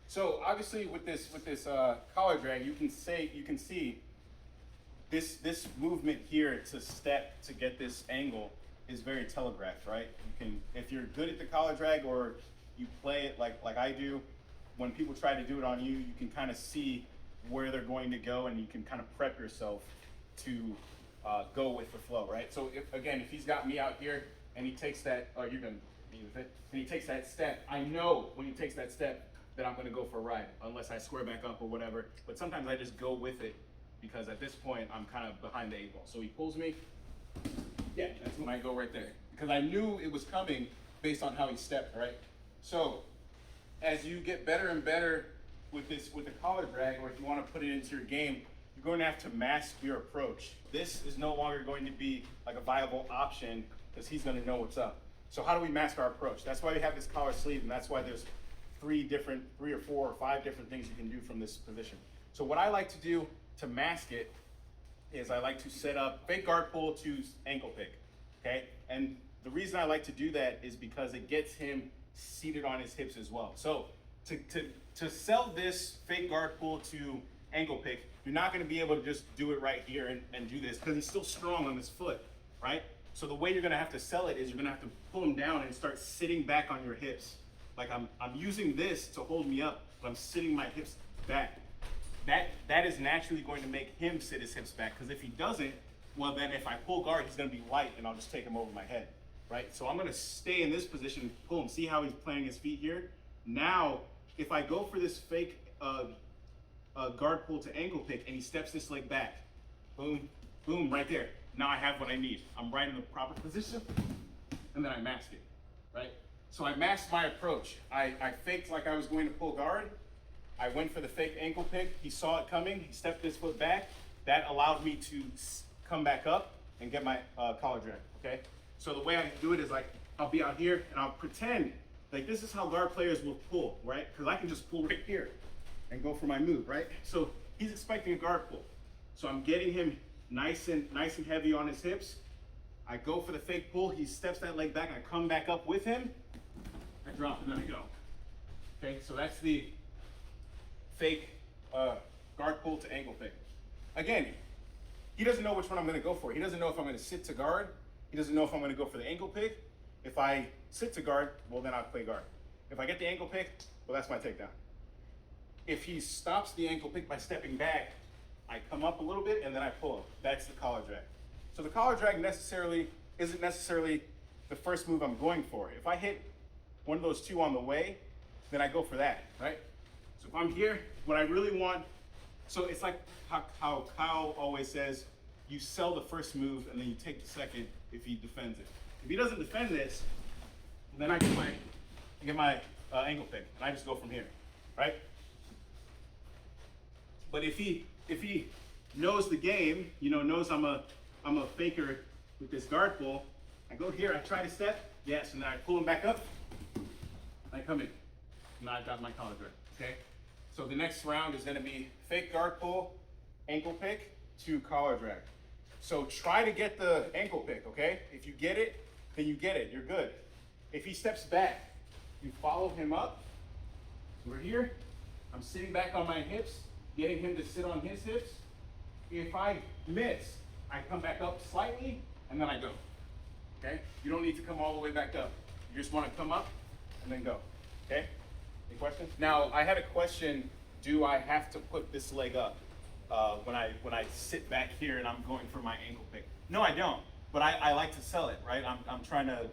So obviously with this collar drag, you can see this movement here to step to get this angle is very telegraphed, right? You can, if you're good at the collar drag or you play it like I do, when people try to do it on you, you can kind of see where they're going to go and you can kind of prep yourself to go with the flow, right? So if he's got me out here and he takes that, oh, you're gonna be with it, and he takes that step, I know when he takes that step that I'm gonna go for a ride, unless I square back up or whatever. But sometimes I just go with it because at this point I'm kind of behind the 8 ball. So he pulls me, yeah, that's when I go right there. Because I knew it was coming based on how he stepped, right? So as you get better and better with the collar drag, or if you want to put it into your game, you're going to have to mask your approach. This is no longer going to be like a viable option because he's going to know what's up. So how do we mask our approach? That's why we have this collar sleeve, and that's why there's three or four or five different things you can do from this position. So what I like to do to mask it is I like to set up fake guard pull to ankle pick, okay? And the reason I like to do that is because it gets him seated on his hips as well. So to sell this fake guard pull to ankle pick, you're not gonna be able to just do it right here and do this because he's still strong on his foot, right? So the way you're gonna have to sell it is you're gonna have to pull him down and start sitting back on your hips. Like I'm using this to hold me up, but I'm sitting my hips back. That is naturally going to make him sit his hips back, because if he doesn't, well then if I pull guard, he's gonna be light and I'll just take him over my head, right? So I'm gonna stay in this position, pull him. See how he's playing his feet here? Now, if I go for this fake guard pull to ankle pick and he steps this leg back, boom, boom, right there. Now I have what I need. I'm right in the proper position, and then I mask it, right? So I masked my approach. I faked like I was going to pull guard. I went for the fake ankle pick. He saw it coming. He stepped his foot back. That allowed me to come back up and get my collar drag, okay? So the way I do it is like, I'll be out here and I'll pretend like this is how guard players will pull, right? Because I can just pull right here and go for my move, right? So he's expecting a guard pull. So I'm getting him nice and heavy on his hips. I go for the fake pull. He steps that leg back. I come back up with him. I drop and then I go. Okay, so that's the fake guard pull to ankle pick. Again, he doesn't know which one I'm gonna go for. He doesn't know if I'm gonna sit to guard. He doesn't know if I'm gonna go for the ankle pick. If I sit to guard, well then I'll play guard. If I get the ankle pick, well that's my takedown. If he stops the ankle pick by stepping back, I come up a little bit and then I pull him. That's the collar drag. So the collar drag isn't necessarily the first move I'm going for. If I hit one of those two on the way, then I go for that, right? So if I'm here, what I really want, so it's like how Kyle always says, you sell the first move and then you take the second if he defends it. If he doesn't defend this, then I get my ankle pick and I just go from here, right? But if he knows the game, knows I'm a faker with this guard pull, I go here, I try to step, yes, and then I pull him back up, I come in. Now I've got my collar drag, okay? So the next round is gonna be fake guard pull, ankle pick to collar drag. So try to get the ankle pick, okay? If you get it, then you get it, you're good. If he steps back, you follow him up. We're here, I'm sitting back on my hips, getting him to sit on his hips. If I miss, I come back up slightly, and then I go, okay? You don't need to come all the way back up. You just wanna come up, and then go, okay? Any questions? Now, I had a question, do I have to put this leg up when I sit back here and I'm going for my ankle pick? No, I don't, but I like to sell it, right? I'm trying to,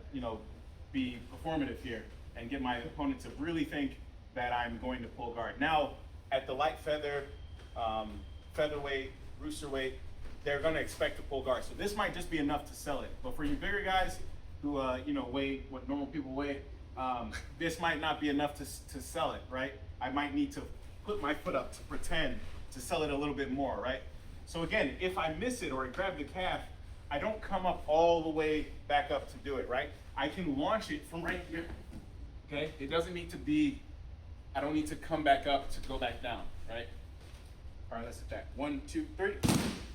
be performative here and get my opponent to really think that I'm going to pull guard. Now, at the light feather, featherweight, roosterweight, they're gonna expect to pull guard. So this might just be enough to sell it. But for you bigger guys who, weigh what normal people weigh, this might not be enough to sell it, right? I might need to put my foot up to pretend to sell it a little bit more, right? So again, if I miss it or I grab the calf, I don't come up all the way back up to do it, right? I can launch it from right here, okay? It doesn't need to be, I don't need to come back up to go back down, right? All right, let's attack. 1, 2, 3.